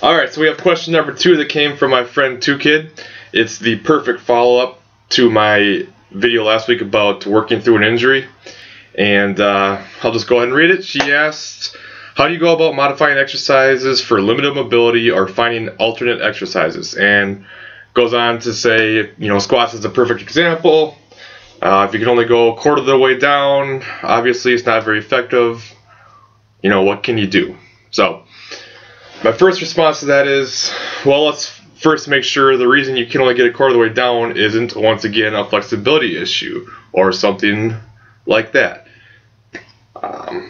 Alright, so we have question number 2 that came from my friend 2Kid. It's the perfect follow-up to my video last week about working through an injury. And I'll just go ahead and read it. She asked, how do you go about modifying exercises for limited mobility or finding alternate exercises? And goes on to say, squats is a perfect example. If you can only go a quarter of the way down, obviously it's not very effective. What can you do? So my first response to that is, well, let's first make sure the reason you can only get a quarter of the way down isn't, once again, a flexibility issue or something like that.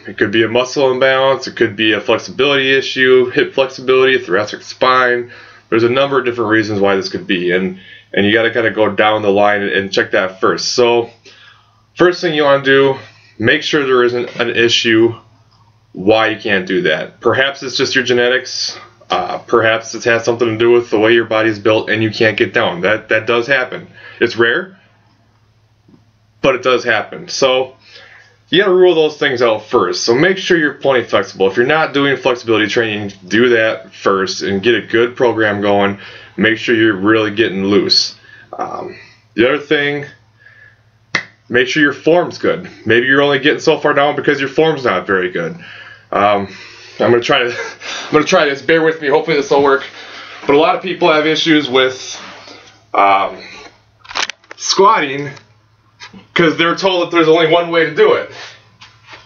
It could be a muscle imbalance, it could be a flexibility issue, hip flexibility, thoracic spine. There's a number of different reasons why this could be, and you got to kind of go down the line and check that first. So first thing you want to do, make sure there isn't an issue why you can't do that. Perhaps it's just your genetics. Perhaps it has something to do with the way your body's built and you can't get down. That does happen. It's rare, but it does happen. So you gotta rule those things out first. So make sure you're plenty flexible. If you're not doing flexibility training, do that first and get a good program going. Make sure you're really getting loose. The other thing, make sure your form's good. Maybe you're only getting so far down because your form's not very good. I'm gonna try this. Bear with me. Hopefully this will work. But a lot of people have issues with squatting because they're told that there's only one way to do it.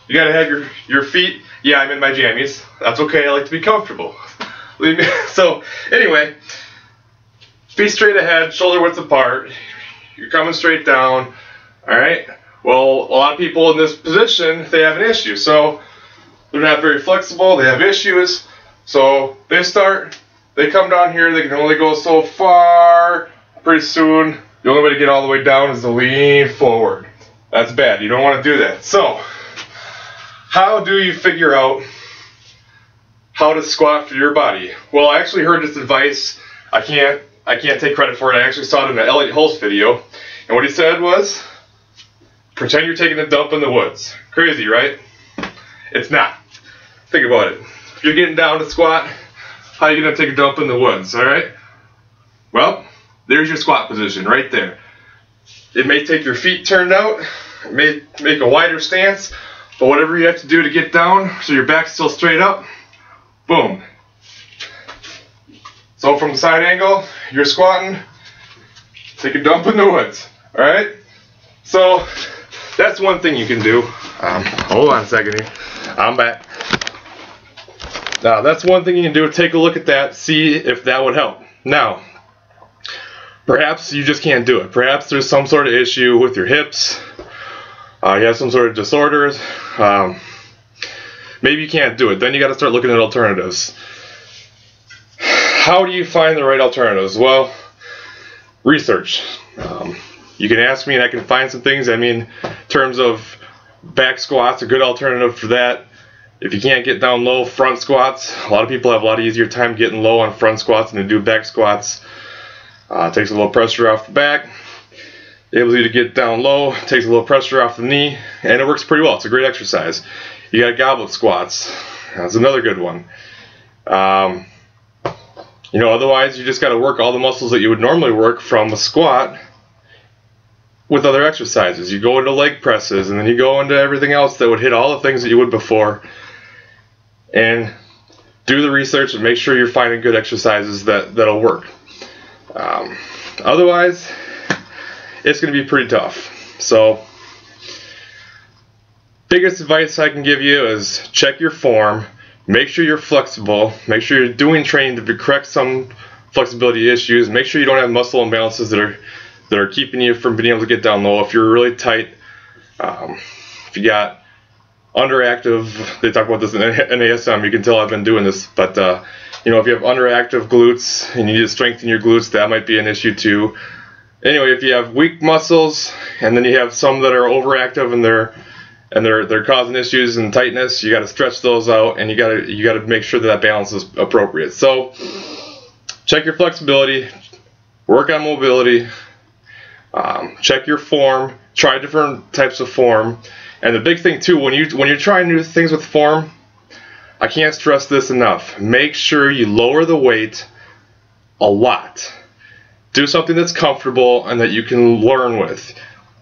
You gotta have your feet. Yeah, I'm in my jammies. That's okay. I like to be comfortable. Leave me. So anyway, feet straight ahead, shoulder width apart. You're coming straight down. All right. Well, a lot of people in this position, they have an issue. So they're not very flexible. They have issues. So they come down here. They can only go so far. Pretty soon, the only way to get all the way down is to lean forward. That's bad. You don't want to do that. So how do you figure out how to squat for your body? Well, I actually heard this advice. I can't take credit for it. I actually saw it in the Elliot Hulse video. And what he said was, pretend you're taking a dump in the woods. Crazy, right? It's not. Think about it. If you're getting down to squat, how are you going to take a dump in the woods, alright? Well, there's your squat position right there. It may take your feet turned out, it may make a wider stance, but whatever you have to do to get down so your back's still straight up, boom. So from the side angle, you're squatting, take a dump in the woods, alright? So that's one thing you can do. Hold on a second here. I'm back. Now that's one thing you can do. Take a look at that, see if that would help. Now, perhaps you just can't do it. Perhaps there's some sort of issue with your hips. You have some sort of disorders. Maybe you can't do it. Then you got to start looking at alternatives. How do you find the right alternatives? Well, research. You can ask me and I can find some things. I mean, in terms of back squats, a good alternative for that. If you can't get down low, front squats. A lot of people have a lot easier time getting low on front squats than they do back squats. Takes a little pressure off the back. Enables you to get down low, takes a little pressure off the knee, and it works pretty well. It's a great exercise. You got goblet squats. That's another good one. Otherwise you just got to work all the muscles that you would normally work from a squat with other exercises. You go into leg presses, and then you go into everything else that would hit all the things that you would before. And do the research and make sure you're finding good exercises that'll work. Otherwise, it's going to be pretty tough. So, biggest advice I can give you is check your form. Make sure you're flexible. Make sure you're doing training to correct some flexibility issues. Make sure you don't have muscle imbalances that are keeping you from being able to get down low. If you're really tight, if you got underactive, they talk about this in NASM, you can tell I've been doing this, but if you have underactive glutes and you need to strengthen your glutes, that might be an issue too. Anyway, if you have weak muscles and then you have some that are overactive and they're causing issues and tightness, you got to stretch those out, and you got to make sure that balance is appropriate. So check your flexibility, work on mobility. Check your form, try different types of form, and the big thing too, when you're trying new things with form, I can't stress this enough. Make sure you lower the weight a lot. Do something that's comfortable and that you can learn with.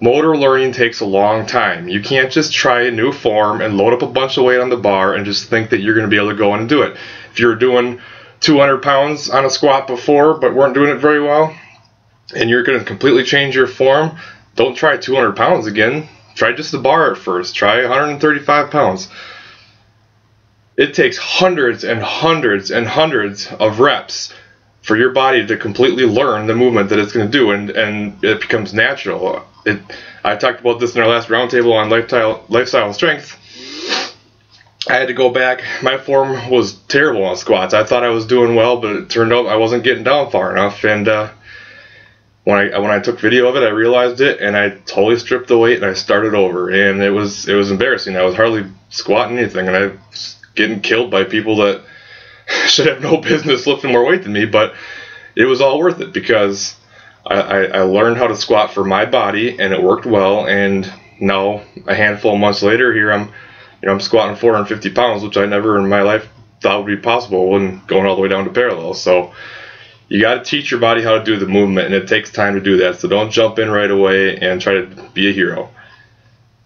Motor learning takes a long time. You can't just try a new form and load up a bunch of weight on the bar and just think that you're going to be able to go and do it. If you're doing 200 pounds on a squat before but weren't doing it very well, and you're going to completely change your form, don't try 200 pounds again. Try just the bar at first. Try 135 pounds. It takes hundreds and hundreds and hundreds of reps for your body to completely learn the movement that it's going to do, and it becomes natural. I talked about this in our last roundtable on lifestyle and strength. I had to go back. My form was terrible on squats. I thought I was doing well, but it turned out I wasn't getting down far enough. And when I took video of it, I realized it, and I totally stripped the weight and I started over. And it was embarrassing. I was hardly squatting anything, and I was getting killed by people that should have no business lifting more weight than me. But it was all worth it because I learned how to squat for my body, and it worked well. And now, a handful of months later, here I'm squatting 450 pounds, which I never in my life thought would be possible when going all the way down to parallel. So you got to teach your body how to do the movement, and it takes time to do that. So don't jump in right away and try to be a hero.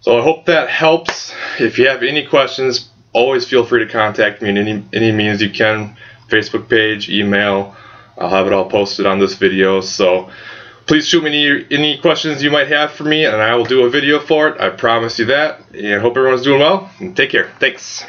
So I hope that helps. If you have any questions, always feel free to contact me in any means you can. Facebook page, email. I'll have it all posted on this video. So please shoot me any questions you might have for me, and I will do a video for it. I promise you that. And hope everyone's doing well. And take care. Thanks.